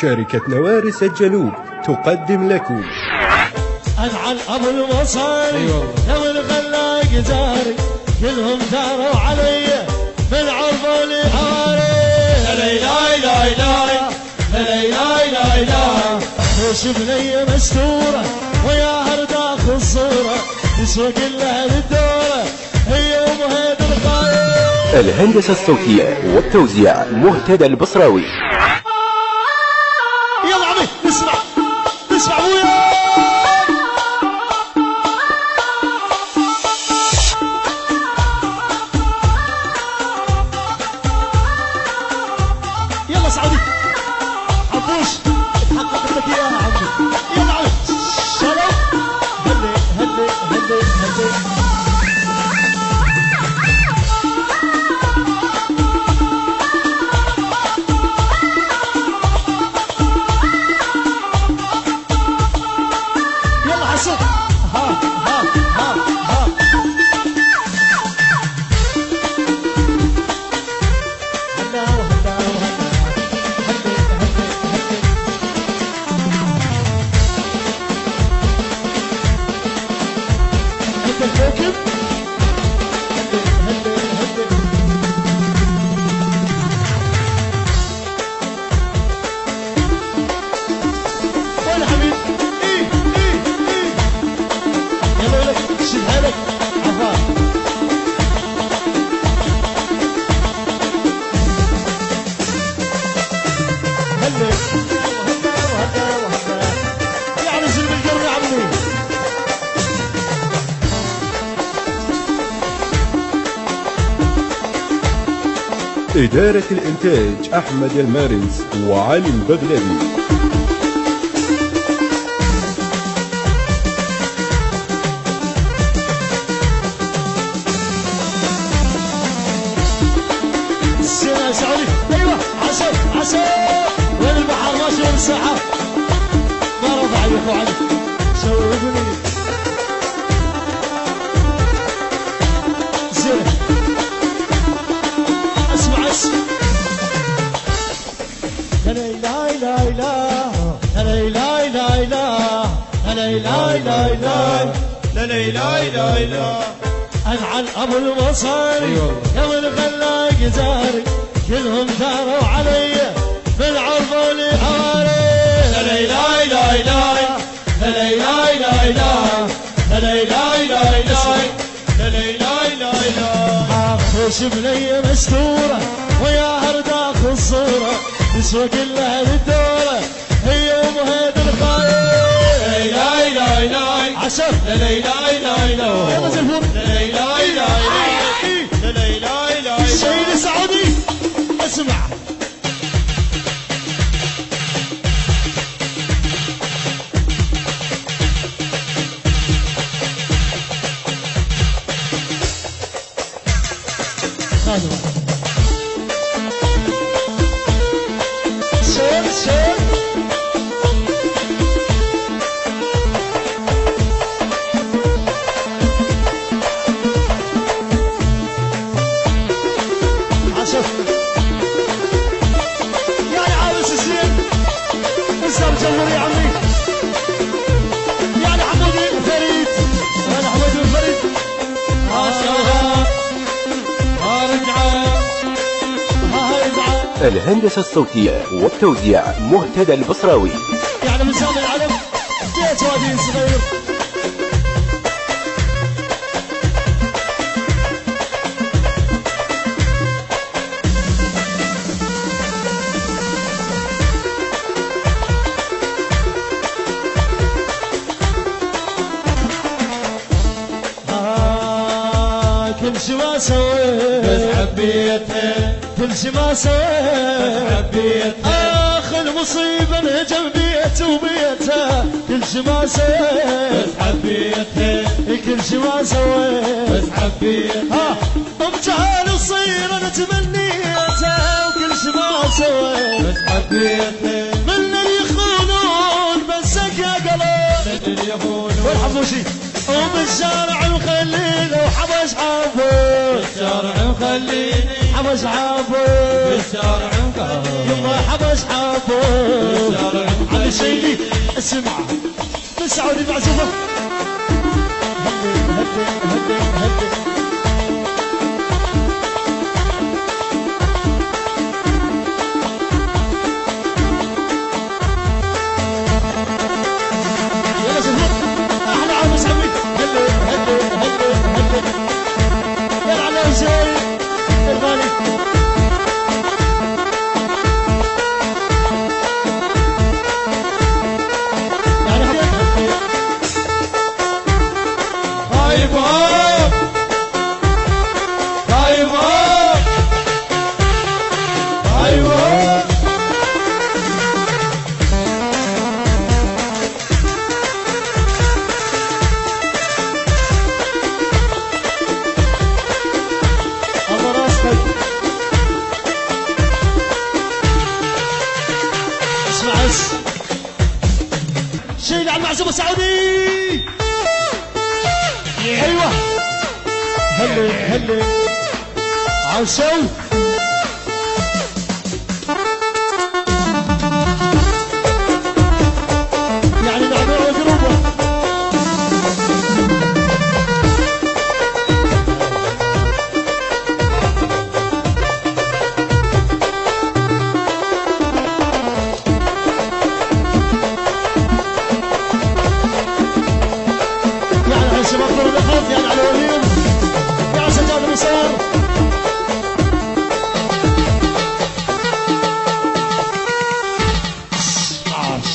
شركة نوارس الجنوب تقدم لكم أنعل أبو المصاري لو الغلاق جاري كلهم داروا علي من عرضوني حواري لا لا لا لا لا وش بنية مستورة ويا هرداخ الصورة تسوق لها للدورة هي ومهيد القايم. الهندسة الصوتية والتوزيع مهتدى البصراوي. يلا عمي نسمع ابويا. يلا سعودي حبوش اتحقق لك اياها عمي. يلا عمي سلام هلي هلي هلي هلي. إدارة الإنتاج أحمد المارز وعلي البغلبي. السنة سعودي أيوة عسل وين البحر ماشي وين الساحة ما رضع يا أخو علي سوقني زين. لا لا لا لا لا لا لا لا لا أنعل أبو المصاري يوم الغلاق جاري كلهم داروا علي من عرضوني حواري لا لا لا لا لا لا خوش بنية مستورة ويا هرداخ الصورة تسوق لها للدورة هي ومهيد القايم. لا لا لا عسل لا لا لا يلا زلفون لا لا لا سيدي سعودي اسمع. يعني عابس الزين اسلام جمهوري يا عمي يعني حمودي الفريد انا حمودي الفريد ما شاء الله الهندسة الصوتية والتوزيع مهتدى البصراوي. يعني من زمان العلم جيت وادي صغير كل شي ما سويت بس حبيتها كل شي ما سويت بس حبيتها اخ المصيبة انهجم بيت وبيتها كل شي ما سويت بس حبيتها كل شي ما سويت بس حبيتها بجهال تصير انا تمنيتها وكل شي ما سويت بس حبيتها من اللي يخونون بسك يا قلب من اللي يخونون والحبوشي وبالشارع مخليني وحبش حافظ بالشارع مخليني حبش حافظ بالشارع مخليني يما حبش حافظ يا شيلي اسمع تسعود المعزوفة هدي هدي هدي يلا زهور احلى عروس عمي هدي هدي هدي هدي يلا على وجهي الغالي شيل على المعزومة السعودي ايوه هلي هلي عشو يعني نعمل قروبه شباب ضرب الخوف يعني على وليهم يا سجاد المصور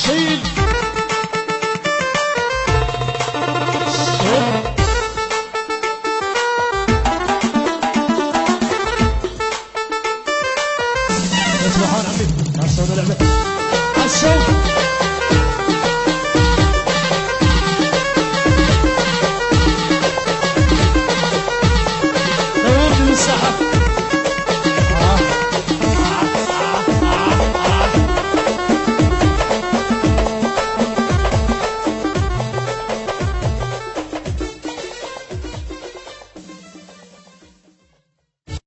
شيل اسمعون عمي عشان لعبه عشان